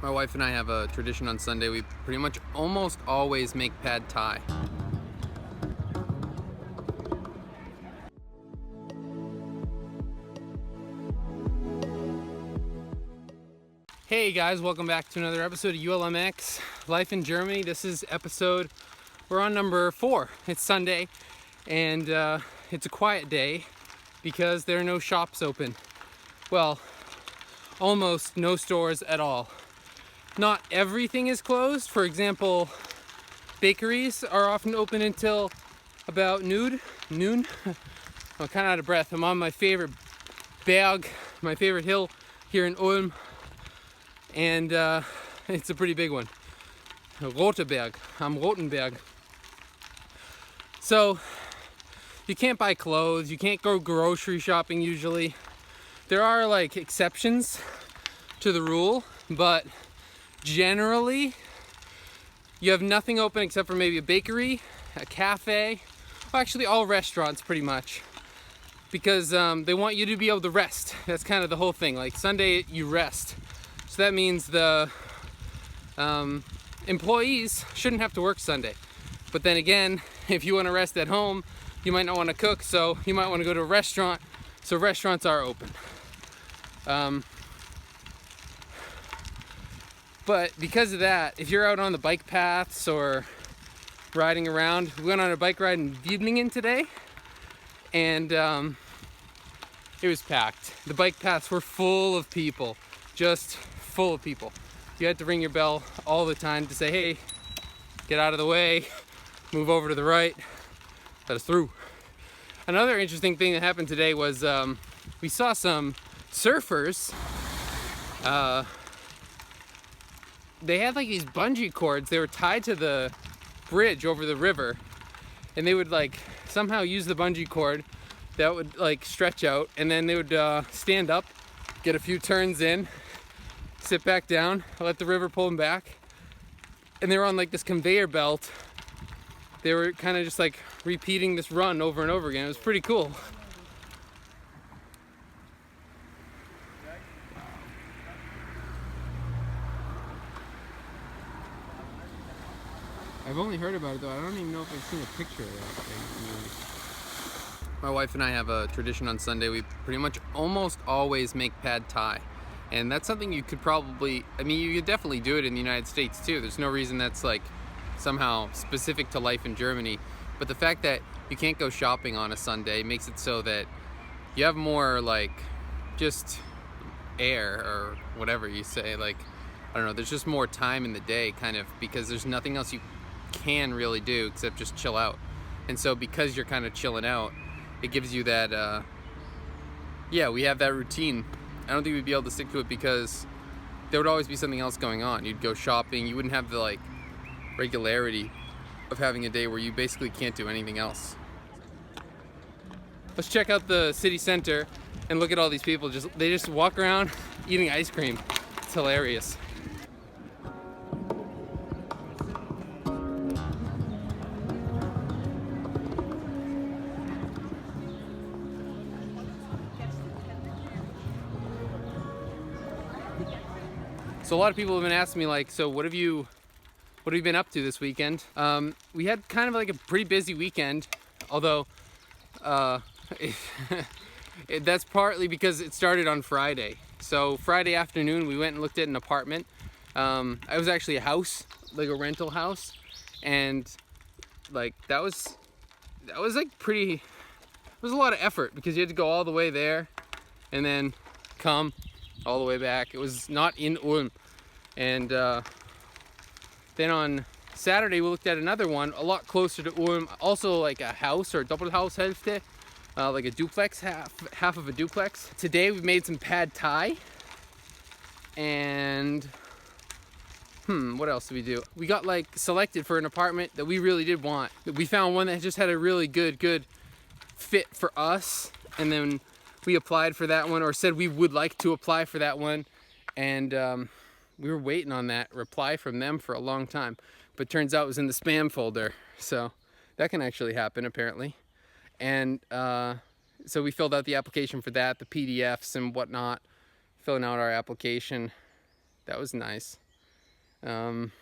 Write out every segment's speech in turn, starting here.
My wife and I have a tradition on Sunday. We pretty much almost always make pad thai. Hey guys, welcome back to another episode of ULMX Life in Germany. This is we're on number 4. It's Sunday and it's a quiet day because there are no shops open. Well, almost no stores at all. Not everything is closed. For example, bakeries are often open until about noon. I'm kind of out of breath. I'm on my favorite berg, my favorite hill here in Ulm, and it's a pretty big one. Rote Berg, am Rotenberg. So you can't buy clothes, you can't go grocery shopping usually. There are like exceptions to the rule, but generally you have nothing open except for maybe a bakery, a cafe, well, actually all restaurants pretty much, because they want you to be able to rest. That's kind of the whole thing. Like Sunday you rest, so that means the employees shouldn't have to work Sunday. But then again, if you want to rest at home, you might not want to cook, so you might want to go to a restaurant. So restaurants are open. But because of that, if you're out on the bike paths or riding around, we went on a bike ride in Wiedlingen today, and it was packed. The bike paths were full of people, just full of people. You had to ring your bell all the time to say, hey, get out of the way, move over to the right, let us through. Another interesting thing that happened today was we saw some surfers. They had like these bungee cords. They were tied to the bridge over the river, and they would like somehow use the bungee cord that would like stretch out, and then they would stand up, get a few turns in, sit back down, let the river pull them back, and they were on like this conveyor belt. They were kind of just like repeating this run over and over again. It was pretty cool. I've only heard about it though. I don't even know if I've seen a picture of that thing. My wife and I have a tradition on Sunday. We pretty much almost always make pad thai. And that's something you could probably, you could definitely do it in the United States too. There's no reason that's like somehow specific to life in Germany. But the fact that you can't go shopping on a Sunday makes it so that you have more like just air or whatever you say. Like, I don't know, there's just more time in the day kind of, because there's nothing else you can really do except just chill out. And so because you're kind of chilling out, it gives you that we have that routine. I don't think we'd be able to stick to it because there would always be something else going on. You'd go shopping, you wouldn't have the like regularity of having a day where you basically can't do anything else. Let's check out the city center and look at all these people. They just walk around eating ice cream. It's hilarious. So a lot of people have been asking me like, so what have you been up to this weekend? We had kind of like a pretty busy weekend, although that's partly because it started on Friday. So Friday afternoon we went and looked at an apartment. It was actually a house, like a rental house, and like that was like it was a lot of effort because you had to go all the way there and then come all the way back. It was not in Ulm. And then on Saturday we looked at another one a lot closer to Ulm, also like a house or a Doppelhaushälfte, like a duplex, half of a duplex. Today we made some pad thai, and what else did we do? We got like selected for an apartment that we really did want. We found one that just had a really good fit for us, and then we applied for that one, or said we would like to apply for that one, and we were waiting on that reply from them for a long time, but turns out it was in the spam folder. So that can actually happen apparently. And so we filled out the application for that, the PDFs and whatnot, filling out our application. That was nice. Um,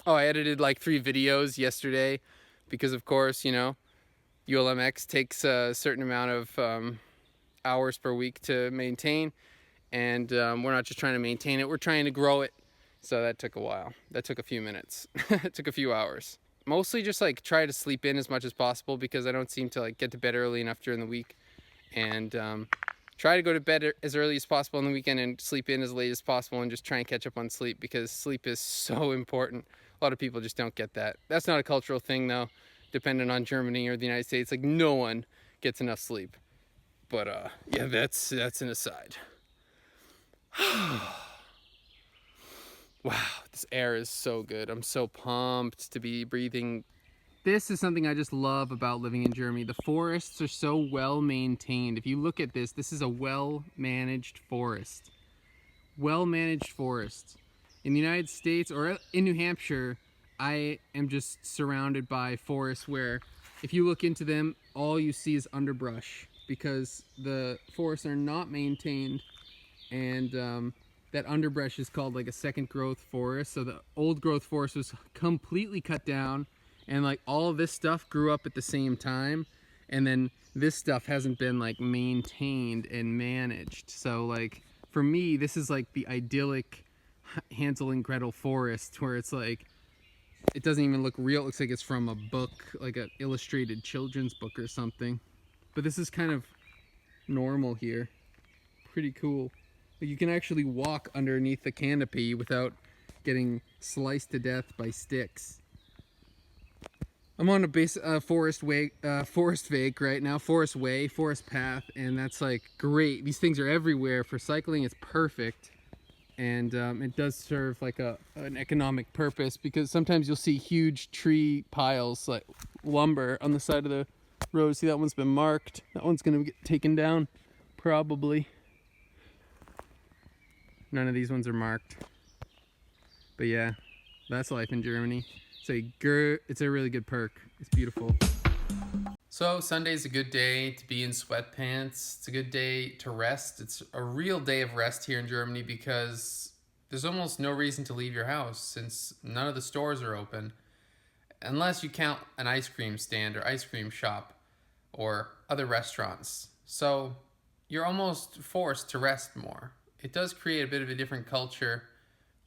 oh, I edited like 3 videos yesterday because, of course, ULMX takes a certain amount of hours per week to maintain, and we're not just trying to maintain it, we're trying to grow it. So that took a while. That took a few minutes. It took a few hours. Mostly just like try to sleep in as much as possible because I don't seem to like get to bed early enough during the week, and try to go to bed as early as possible on the weekend and sleep in as late as possible, and just try and catch up on sleep because sleep is so important. A lot of people just don't get that. That's not a cultural thing though, dependent on Germany or the United States. Like no one gets enough sleep. But yeah, that's an aside. Wow, this air is so good. I'm so pumped to be breathing. This is something I just love about living in Germany. The forests are so well maintained. If you look at this, this is a well managed forest. Well managed forest. In the United States or in New Hampshire, I am just surrounded by forests where if you look into them, all you see is underbrush because the forests are not maintained, and that underbrush is called like a second growth forest. So the old growth forest was completely cut down, and like all of this stuff grew up at the same time, and then this stuff hasn't been like maintained and managed. So like for me, this is like the idyllic Hansel and Gretel forest where it's like it doesn't even look real. It looks like it's from a book, like an illustrated children's book or something. But this is kind of normal here. Pretty cool. Like you can actually walk underneath the canopy without getting sliced to death by sticks. I'm on a forest Weg right now, forest way, forest path, and that's like great. These things are everywhere for cycling. It's perfect, and it does serve like an economic purpose because sometimes you'll see huge tree piles like lumber on the side of the road. See, that one's been marked. That one's gonna get taken down, probably. None of these ones are marked. But yeah, that's life in Germany. It's a really good perk. It's beautiful. So Sunday's a good day to be in sweatpants. It's a good day to rest. It's a real day of rest here in Germany because there's almost no reason to leave your house since none of the stores are open. Unless you count an ice cream stand or ice cream shop or other restaurants. So you're almost forced to rest more. It does create a bit of a different culture.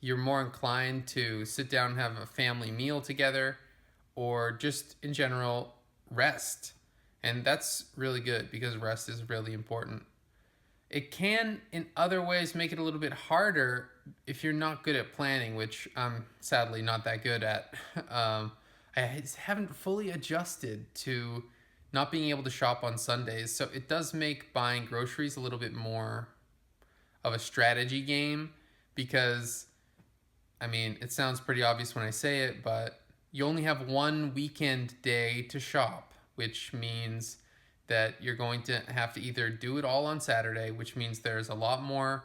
You're more inclined to sit down and have a family meal together or just in general rest. And that's really good because rest is really important. It can, in other ways, make it a little bit harder if you're not good at planning, which I'm sadly not that good at. I haven't fully adjusted to not being able to shop on Sundays, so it does make buying groceries a little bit more of a strategy game because, I mean, it sounds pretty obvious when I say it, but you only have one weekend day to shop, which means that you're going to have to either do it all on Saturday, which means there's a lot more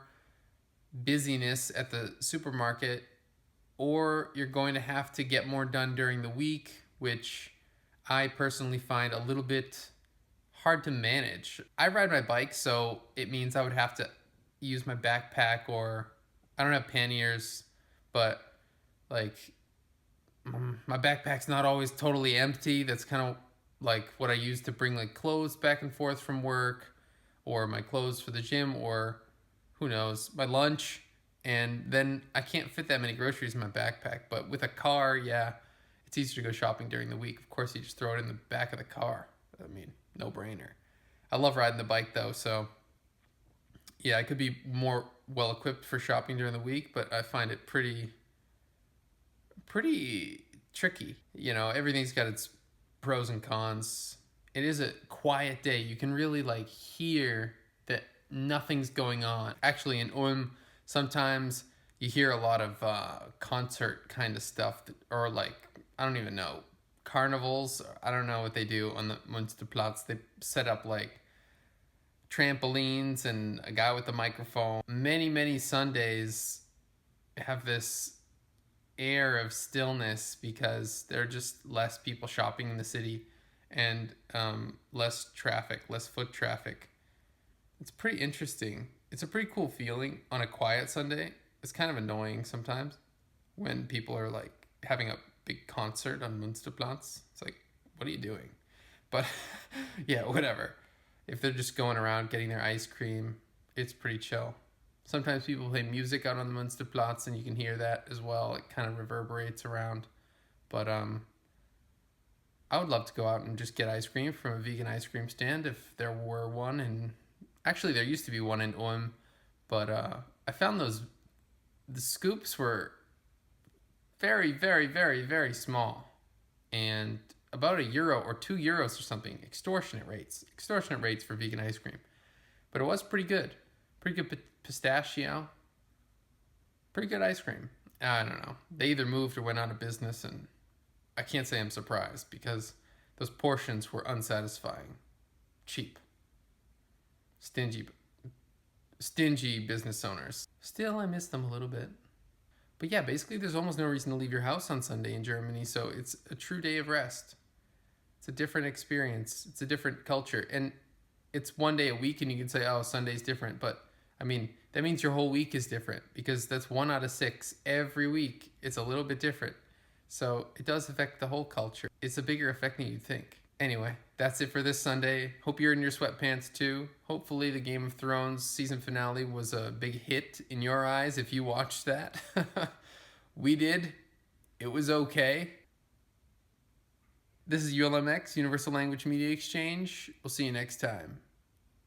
busyness at the supermarket, or you're going to have to get more done during the week, which I personally find a little bit hard to manage. I ride my bike, so it means I would have to use my backpack, or I don't have panniers, but like my backpack's not always totally empty. That's kind of like what I use to bring like clothes back and forth from work, or my clothes for the gym, or who knows, my lunch. And then I can't fit that many groceries in my backpack. But with a car, yeah, it's easier to go shopping during the week. Of course, you just throw it in the back of the car. I mean, no brainer. I love riding the bike though, so yeah, I could be more well equipped for shopping during the week, but I find it pretty tricky. Everything's got its pros and cons. It is a quiet day. You can really like hear that nothing's going on. Actually, in ULM, sometimes you hear a lot of concert kind of stuff, or like, I don't even know, carnivals. I don't know what they do on the Münsterplatz. They set up like trampolines and a guy with a microphone. Many Sundays have this air of stillness because there are just less people shopping in the city, and less traffic, less foot traffic. It's pretty interesting. It's a pretty cool feeling on a quiet Sunday. It's kind of annoying sometimes when people are like having a big concert on Münsterplatz. It's like, what are you doing? But yeah, whatever. If they're just going around getting their ice cream, it's pretty chill. Sometimes people play music out on the Münsterplatz, and you can hear that as well. It kind of reverberates around. But I would love to go out and just get ice cream from a vegan ice cream stand if there were one. And actually, there used to be one in ULM, but I found the scoops were very, very, very, very small, and about €1 or €2 or something. Extortionate rates for vegan ice cream. But it was pretty good. Pretty good pistachio. Pretty good ice cream. I don't know. They either moved or went out of business, and I can't say I'm surprised because those portions were unsatisfying. Cheap. Stingy business owners. Still, I miss them a little bit. But yeah, basically there's almost no reason to leave your house on Sunday in Germany, so it's a true day of rest. It's a different experience. It's a different culture. And it's one day a week, and you can say, oh, Sunday's different. But, I mean, that means your whole week is different because that's 1 out of 6. Every week, it's a little bit different. So it does affect the whole culture. It's a bigger effect than you'd think. Anyway, that's it for this Sunday. Hope you're in your sweatpants too. Hopefully the Game of Thrones season finale was a big hit in your eyes if you watched that. We did. It was okay. This is ULMX, Universal Language Media Exchange. We'll see you next time.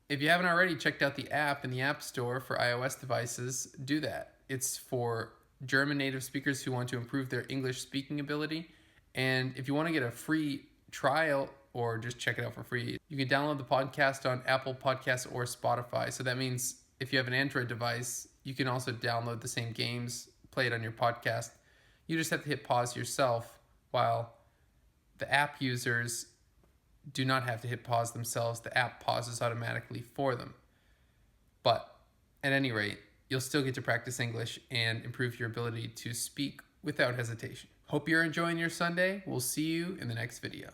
If you haven't already checked out the app in the App Store for iOS devices, do that. It's for German native speakers who want to improve their English speaking ability. And if you want to get a free trial or just check it out for free, you can download the podcast on Apple Podcasts or Spotify. So that means if you have an Android device, you can also download the same games, play it on your podcast. You just have to hit pause yourself, while the app users do not have to hit pause themselves. The app pauses automatically for them. But at any rate, you'll still get to practice English and improve your ability to speak without hesitation. Hope you're enjoying your Sunday. We'll see you in the next video.